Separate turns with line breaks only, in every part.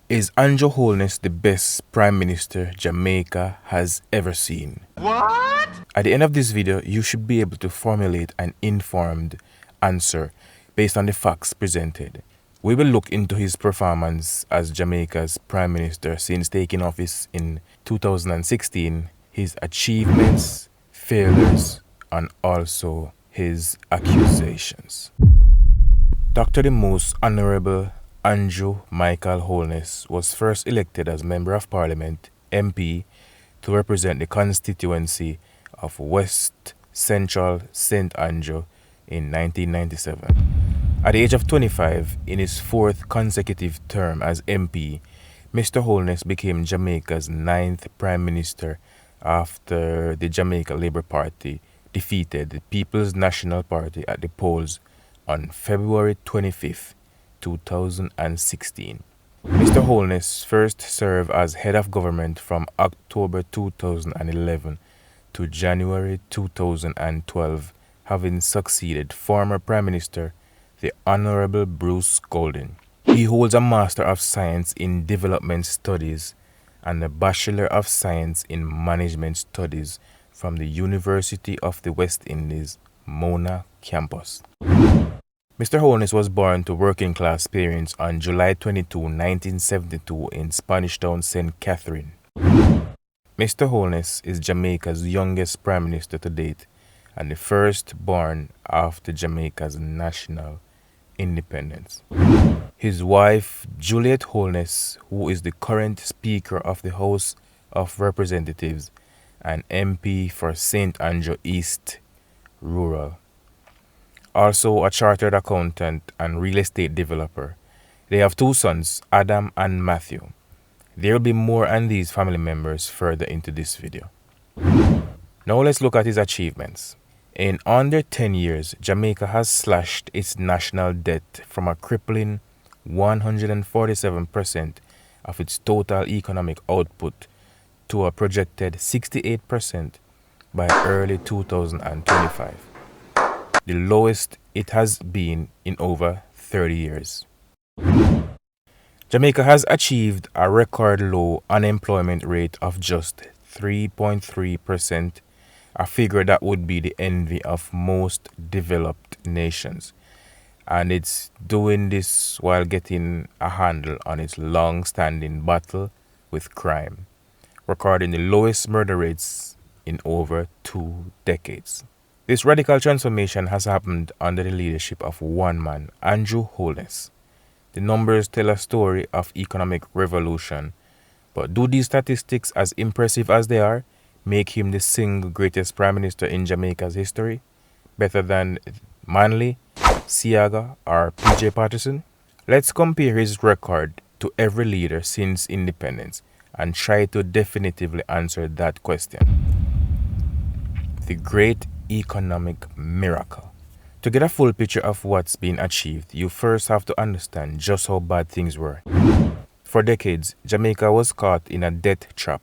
Is Andrew Holness the best Prime Minister Jamaica has ever seen?
What?
At the end of this video, you should be able to formulate an informed answer based on the facts presented. We will look into his performance as Jamaica's Prime Minister since taking office in 2016, his achievements, failures, and also his accusations. Dr. the Most Honorable Andrew Michael Holness was first elected as Member of Parliament, MP, to represent the constituency of West Central St. Andrew in 1997. At the age of 25, in his fourth consecutive term as MP, Mr. Holness became Jamaica's ninth Prime Minister after the Jamaica Labour Party defeated the People's National Party at the polls on February 25, 2016. Mr. Holness first served as head of government from October 2011 to January 2012, having succeeded former Prime Minister the Honorable Bruce Golding. He holds a Master of Science in Development Studies and a Bachelor of Science in Management Studies from the University of the West Indies, Mona campus. Mr. Holness was born to working-class parents on July 22, 1972 in Spanish Town, St. Catherine. Mr. Holness is Jamaica's youngest Prime Minister to date and the first born after Jamaica's national independence. His wife, Juliet Holness, who is the current Speaker of the House of Representatives and MP for St. Andrew East Rural, also a chartered accountant and real estate developer. They have two sons, Adam and Matthew. There will be more on these family members further into this video. Now let's look at his achievements. In under 10 years, Jamaica has slashed its national debt from a crippling 147% of its total economic output to a projected 68% by early 2025. The lowest it has been in over 30 years. Jamaica has achieved a record low unemployment rate of just 3.3%, a figure that would be the envy of most developed nations. And it's doing this while getting a handle on its long-standing battle with crime, recording the lowest murder rates in over 2 decades. This radical transformation has happened under the leadership of one man, Andrew Holness. The numbers tell a story of economic revolution, but do these statistics, as impressive as they are, make him the single greatest Prime Minister in Jamaica's history? Better than Manley, Siaga, or PJ Patterson? Let's compare his record to every leader since independence and try to definitively answer that question. The Great Economic Miracle. To get a full picture of what's been achieved, you first have to understand just how bad things were. For decades, Jamaica was caught in a debt trap.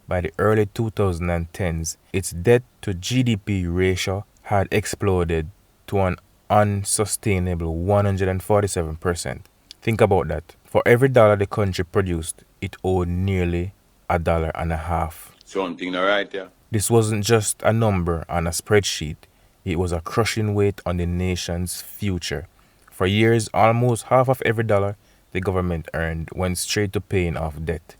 By the early 2010s, its debt to GDP ratio had exploded to an unsustainable 147%. Think about that. For every dollar the country produced, it owed nearly $1.50.
Something alright, yeah.
This wasn't just a number on a spreadsheet, it was a crushing weight on the nation's future. For years, almost half of every dollar the government earned went straight to paying off debt,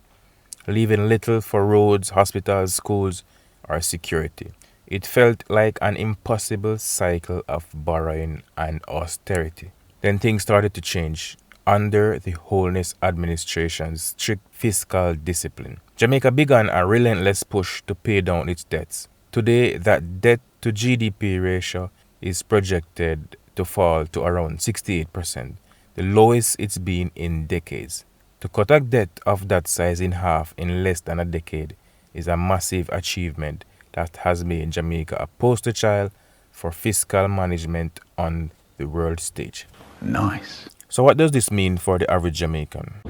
leaving little for roads, hospitals, schools, or security. It felt like an impossible cycle of borrowing and austerity. Then things started to change under the Holness administration's strict fiscal discipline. Jamaica began a relentless push to pay down its debts. Today, that debt to GDP ratio is projected to fall to around 68%, the lowest it's been in decades. To cut a debt of that size in half in less than a decade is a massive achievement that has made Jamaica a poster child for fiscal management on the world stage.
Nice.
So what does this mean for the average Jamaican?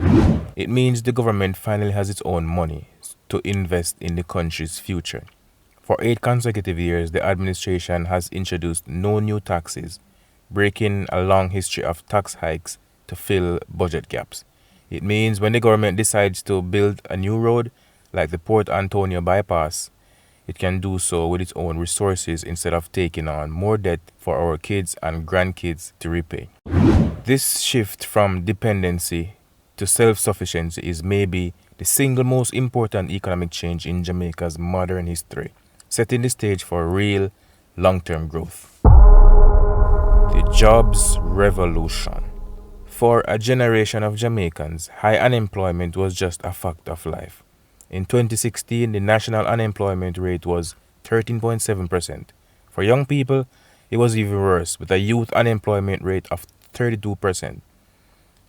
It means the government finally has its own money to invest in the country's future. For 8 consecutive years, the administration has introduced no new taxes, breaking a long history of tax hikes to fill budget gaps. It means when the government decides to build a new road, like the Port Antonio bypass, it can do so with its own resources instead of taking on more debt for our kids and grandkids to repay. This shift from dependency to self-sufficiency is maybe the single most important economic change in Jamaica's modern history, setting the stage for real long-term growth. The jobs revolution. For a generation of Jamaicans, high unemployment was just a fact of life. In 2016, the national unemployment rate was 13.7%. For young people, it was even worse, with a youth unemployment rate of 32%.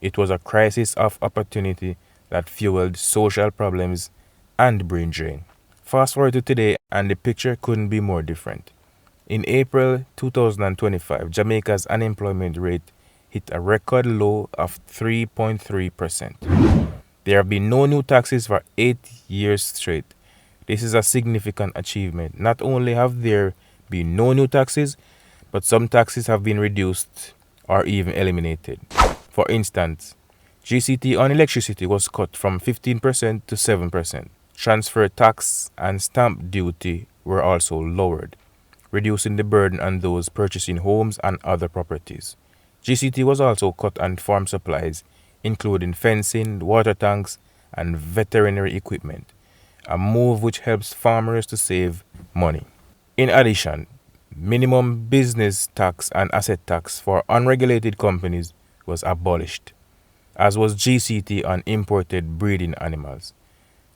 It was a crisis of opportunity that fueled social problems and brain drain. Fast forward to today, and the picture couldn't be more different. In April 2025, Jamaica's unemployment rate hit a record low of 3.3%. There have been no new taxes for 8 years straight. This is a significant achievement. Not only have there been no new taxes, but some taxes have been reduced or even eliminated. For instance, GCT on electricity was cut from 15% to 7%. Transfer tax and stamp duty were also lowered, reducing the burden on those purchasing homes and other properties. GCT was also cut on farm supplies, including fencing, water tanks, and veterinary equipment, a move which helps farmers to save money. In addition, minimum business tax and asset tax for unregulated companies was abolished, as was GCT on imported breeding animals.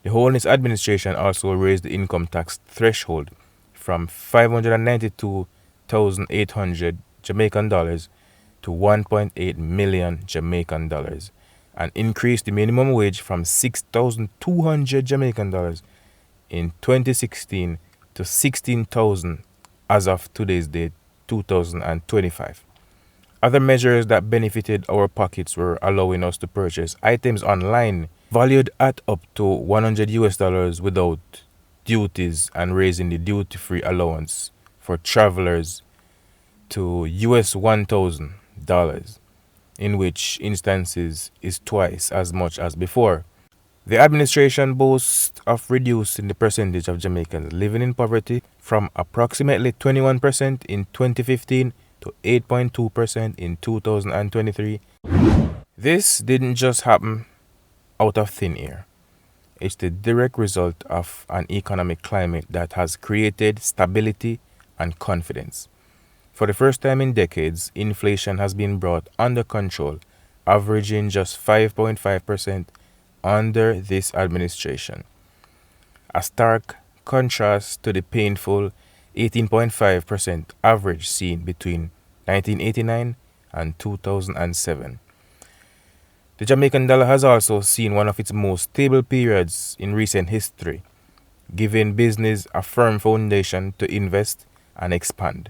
The Holness administration also raised the income tax threshold from 592,800 Jamaican dollars to 1.8 million Jamaican dollars, and increased the minimum wage from 6,200 Jamaican dollars in 2016 to 16,000 as of today's date, 2025. Other measures that benefited our pockets were allowing us to purchase items online valued at up to $100 without duties, and raising the duty-free allowance for travelers to US $1,000, in which instances is twice as much as before. The administration boasts of reducing the percentage of Jamaicans living in poverty from approximately 21% in 2015 to 8.2% in 2023. This didn't just happen out of thin air. It's the direct result of an economic climate that has created stability and confidence. For the first time in decades, inflation has been brought under control, averaging just 5.5% under this administration. A stark contrast to the painful 18.5% average seen between 1989 and 2007. The Jamaican dollar has also seen one of its most stable periods in recent history, giving business a firm foundation to invest and expand.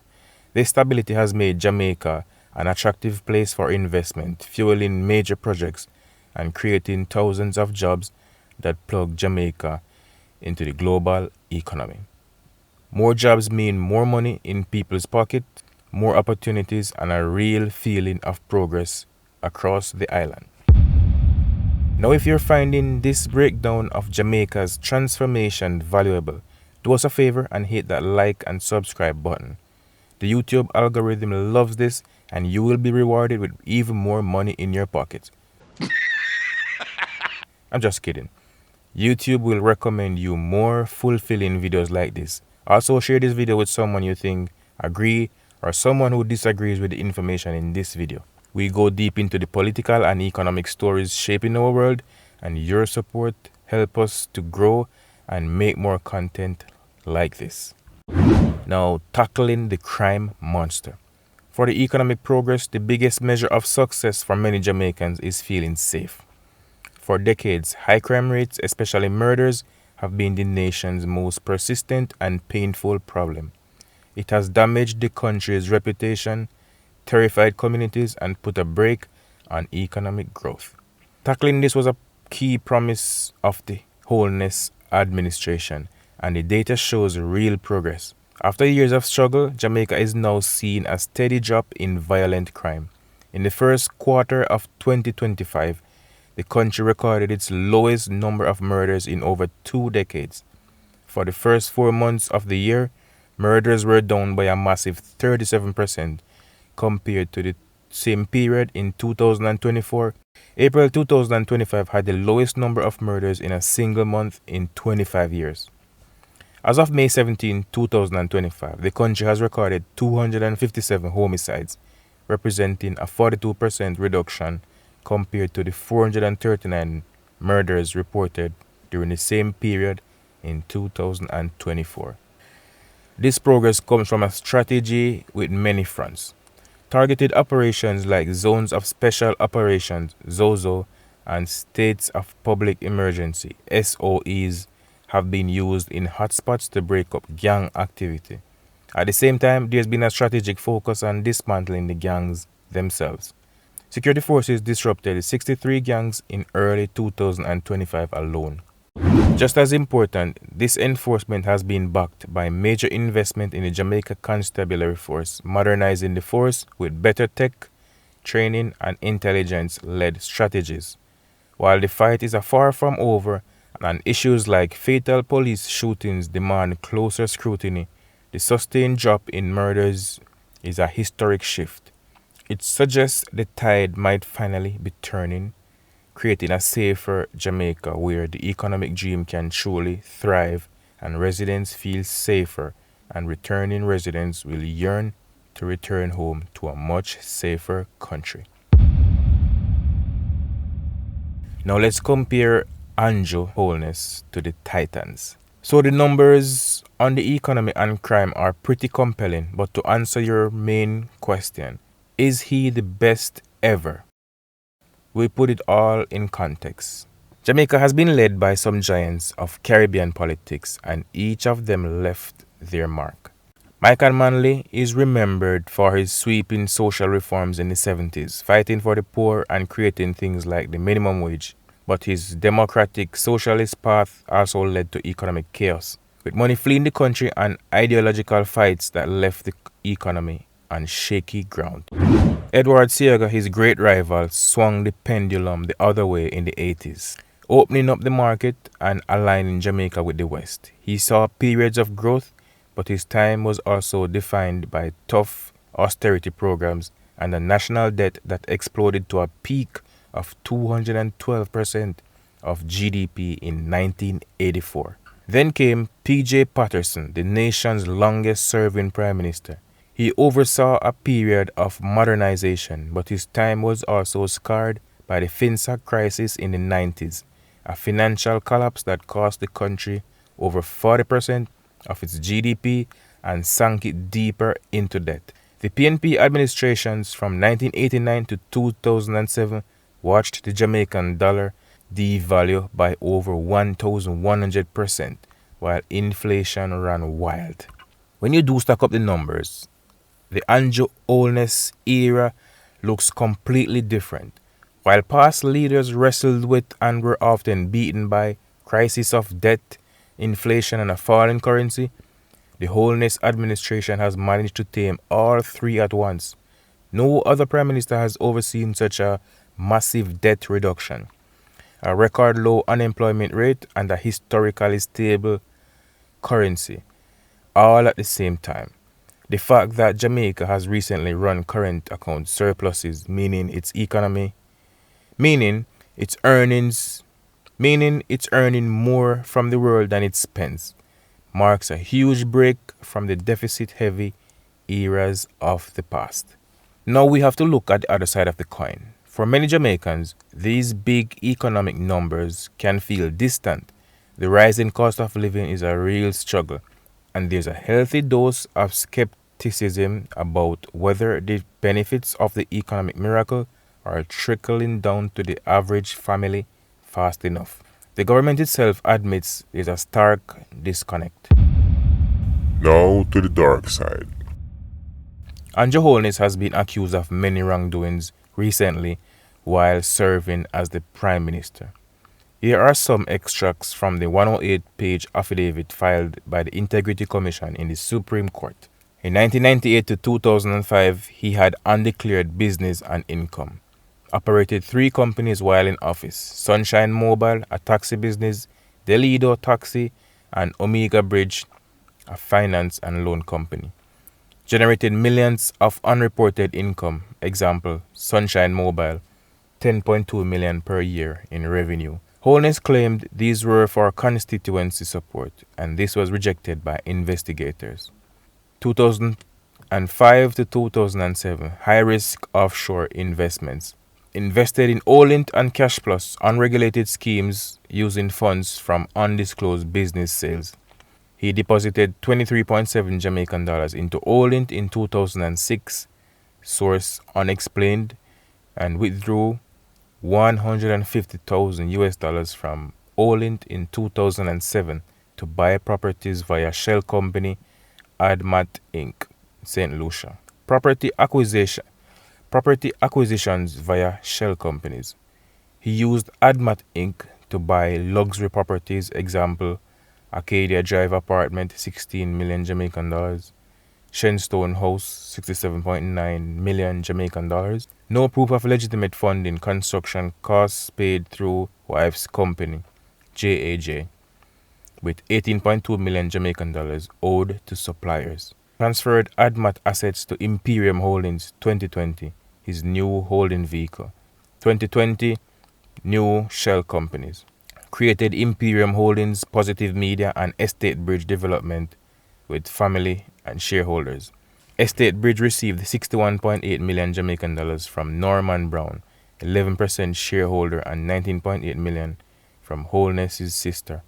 This stability has made Jamaica an attractive place for investment, fueling major projects and creating thousands of jobs that plug Jamaica into the global economy. More jobs mean more money in people's pocket, more opportunities, and a real feeling of progress across the island. Now, if you're finding this breakdown of Jamaica's transformation valuable, do us a favor and hit that like and subscribe button. The YouTube algorithm loves this, and you will be rewarded with even more money in your pocket. I'm just kidding. YouTube will recommend you more fulfilling videos like this. Also, share this video with someone you think agree or someone who disagrees with the information in this video. We go deep into the political and economic stories shaping our world, and your support helps us to grow and make more content like this. Now, tackling the crime monster. For the economic progress, the biggest measure of success for many Jamaicans is feeling safe. For decades, high crime rates, especially murders, have been the nation's most persistent and painful problem. It has damaged the country's reputation, terrified communities, and put a brake on economic growth. Tackling this was a key promise of the Holness administration, and the data shows real progress. After years of struggle, Jamaica is now seeing a steady drop in violent crime. In the first quarter of 2025, the country recorded its lowest number of murders in over 2 decades. For the first 4 months of the year, murders were down by a massive 37% compared to the same period in 2024. April 2025 had the lowest number of murders in a single month in 25 years. As of May 17, 2025, the country has recorded 257 homicides, representing a 42% reduction compared to the 439 murders reported during the same period in 2024. This progress comes from a strategy with many fronts. Targeted operations like Zones of Special Operations (ZOZO) and States of Public Emergency (SOEs) have been used in hotspots to break up gang activity. At the same time, there's been a strategic focus on dismantling the gangs themselves. Security forces disrupted 63 gangs in early 2025 alone. Just as important, this enforcement has been backed by major investment in the Jamaica Constabulary Force, modernizing the force with better tech, training, and intelligence-led strategies. While the fight is far from over, and issues like fatal police shootings demand closer scrutiny, the sustained drop in murders is a historic shift. It suggests the tide might finally be turning, creating a safer Jamaica where the economic dream can truly thrive and residents feel safer, and returning residents will yearn to return home to a much safer country. Now let's compare Holness to the Titans. So the numbers on the economy and crime are pretty compelling, but to answer your main question, is he the best ever? We put it all in context. Jamaica has been led by some giants of Caribbean politics, and each of them left their mark. Michael Manley is remembered for his sweeping social reforms in the 70s, fighting for the poor and creating things like the minimum wage. But his democratic socialist path also led to economic chaos, with money fleeing the country and ideological fights that left the economy on shaky ground. Edward Seaga, his great rival, swung the pendulum the other way in the 80s, opening up the market and aligning Jamaica with the West. He saw periods of growth, but his time was also defined by tough austerity programs and a national debt that exploded to a peak of 212% of GDP in 1984. Then came P.J. Patterson, the nation's longest-serving prime minister. He oversaw a period of modernization, but his time was also scarred by the FinSAC crisis in the 90s, a financial collapse that cost the country over 40% of its GDP and sank it deeper into debt. The PNP administrations from 1989 to 2007 watched the Jamaican dollar devalue by over 1,100%, while inflation ran wild. When you do stack up the numbers, the Holness era looks completely different. While past leaders wrestled with and were often beaten by crisis of debt, inflation, and a falling currency, the Holness administration has managed to tame all three at once. No other prime minister has overseen such a massive debt reduction, a record low unemployment rate, and a historically stable currency, all at the same time. The fact that Jamaica has recently run current account surpluses, meaning it's earning more from the world than it spends, marks a huge break from the deficit-heavy eras of the past. Now we have to look at the other side of the coin. For many Jamaicans, these big economic numbers can feel distant. The rising cost of living is a real struggle, and there's a healthy dose of skepticism about whether the benefits of the economic miracle are trickling down to the average family fast enough. The government itself admits there's a stark disconnect.
Now to the dark side.
Holness has been accused of many wrongdoings recently while serving as the Prime Minister. Here are some extracts from the 108-page affidavit filed by the Integrity Commission in the Supreme Court. In 1998 to 2005, he had undeclared business and income. Operated 3 companies while in office: Sunshine Mobile, a taxi business, Delido Taxi, and Omega Bridge, a finance and loan company. Generated millions of unreported income. Example, Sunshine Mobile, 10.2 million per year in revenue. Holness claimed these were for constituency support, and this was rejected by investigators. 2005 to 2007, high-risk offshore investments. Invested in Olint and Cash Plus, unregulated schemes using funds from undisclosed business sales. He deposited 23.7 Jamaican dollars into Olint in 2006, source unexplained, and withdrew 150,000 US dollars from Olint in 2007 to buy properties via shell company Admat Inc., St. Lucia. Property acquisitions via shell companies. He used Admat Inc. to buy luxury properties, example, Arcadia Drive apartment, 16 million Jamaican dollars. Shenstone House, 67.9 million Jamaican dollars. No proof of legitimate funding, construction costs paid through wife's company, JAJ, with 18.2 million Jamaican dollars owed to suppliers. Transferred Admat assets to Imperium Holdings 2020, his new holding vehicle. 2020, new shell companies. Created Imperium Holdings, Positive Media, and Estate Bridge Development with family and shareholders. Estate Bridge received 61.8 million Jamaican dollars from Norman Brown, 11% shareholder, and 19.8 million from Holness's sister,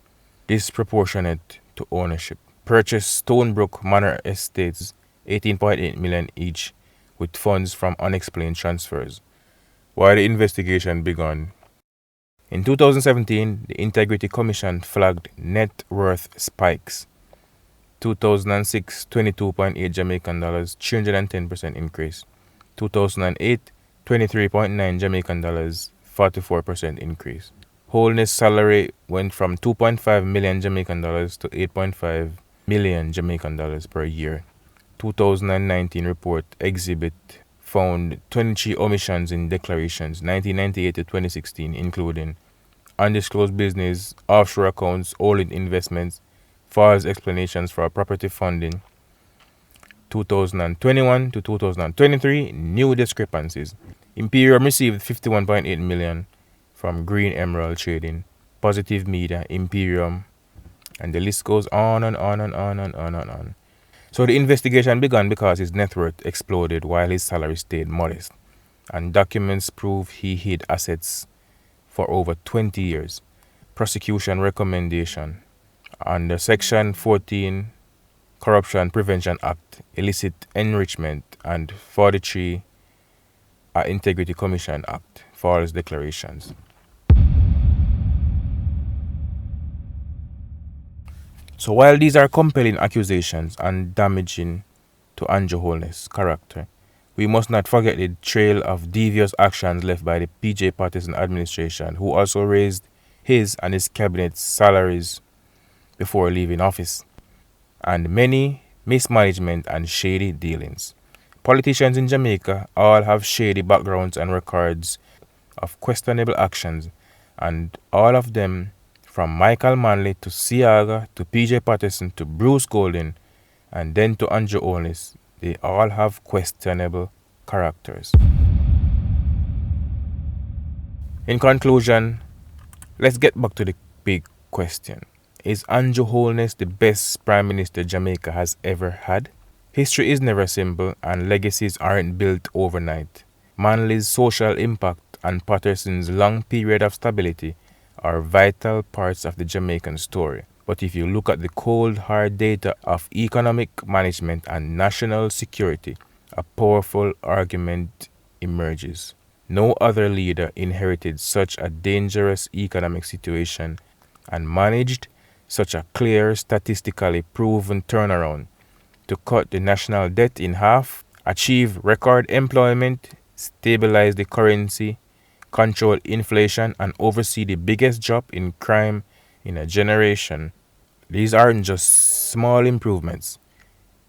disproportionate to ownership. Purchased Stonebrook Manor Estates, 18.8 million each, with funds from unexplained transfers. While the investigation began, in 2017, the Integrity Commission flagged net worth spikes. 2006, 22.8 Jamaican dollars, 310% increase. 2008, 23.9 Jamaican dollars, 44% increase. Holness salary went from 2.5 million Jamaican dollars to 8.5 million Jamaican dollars per year. 2019 report exhibit found 23 omissions in declarations 1998 to 2016, including undisclosed business, offshore accounts, all-in investments, false explanations for property funding. 2021 to 2023, new discrepancies. Imperium received 51.8 million from Green Emerald Trading, Positive Media, Imperium, and the list goes on and on and on and on and on. So the investigation began because his net worth exploded while his salary stayed modest, and documents prove he hid assets for over 20 years. Prosecution recommendation under Section 14 Corruption Prevention Act, Illicit Enrichment, and 43 Integrity Commission Act, false declarations. So while these are compelling accusations and damaging to Andrew Holness' character, we must not forget the trail of devious actions left by the PJ Patterson administration, who also raised his and his cabinet's salaries before leaving office, and many mismanagement and shady dealings. Politicians in Jamaica all have shady backgrounds and records of questionable actions, and all of them, from Michael Manley to Siaga to PJ Patterson to Bruce Golding and then to Andrew Holness, they all have questionable characters. In conclusion, let's get back to the big question. Is Andrew Holness the best Prime Minister Jamaica has ever had? History is never simple and legacies aren't built overnight. Manley's social impact and Patterson's long period of stability are vital parts of the Jamaican story. But if you look at the cold, hard data of economic management and national security, a powerful argument emerges. No other leader inherited such a dangerous economic situation and managed such a clear, statistically proven turnaround to cut the national debt in half, achieve record employment, stabilize the currency, control inflation, and oversee the biggest drop in crime in a generation. These aren't just small improvements.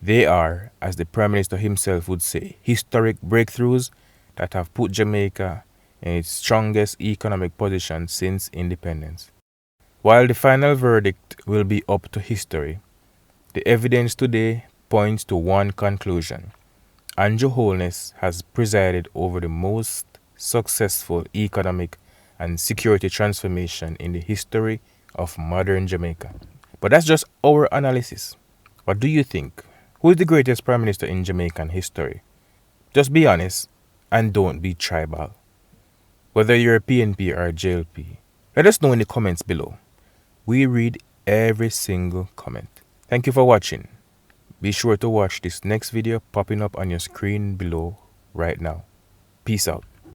They are, as the Prime Minister himself would say, historic breakthroughs that have put Jamaica in its strongest economic position since independence. While the final verdict will be up to history, the evidence today points to one conclusion. Andrew Holness has presided over the most successful economic and security transformation in the history of modern Jamaica. But that's just our analysis. What do you think? Who is the greatest prime minister in Jamaican history? Just be honest and don't be tribal. Whether you're a PNP or a JLP, let us know in the comments below. We read every single comment. Thank you for watching. Be sure to watch this next video popping up on your screen below right now. Peace out.